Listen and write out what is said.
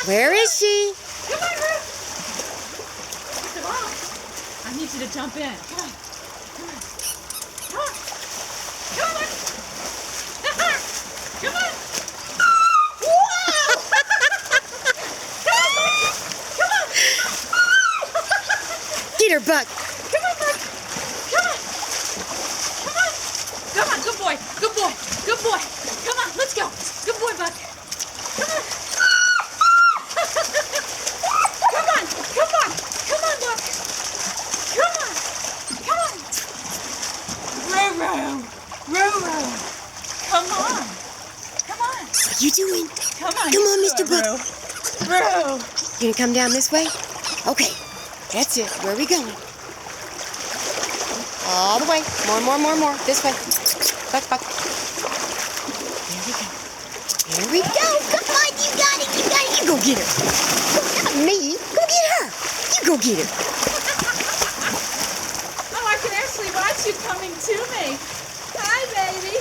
Where is she? Come on, Ruth. Come on. I need you to jump in. Come on. Come on. Come on. Come on. Come on. Whoa! Come on. Get her, Buck. Come on, Buck. Come on. Come on. Come on. Good boy. Good boy. Good boy. Come on. Let's go. Good boy, Buck. Come on. Come on. Come on. Come on, Buck. Come on. Come on. Roro. Roro. Come on. Come on. What are you doing? Come on. Come on, Mr. Buck. Roro. You gonna come down this way? Okay. That's it. Where are we going? All the way. More. This way. Buck. Here we go. Come on, you got it. You go get her. Not me. Go get her. You go get her. Oh, I can actually watch you coming to me. Hi, baby.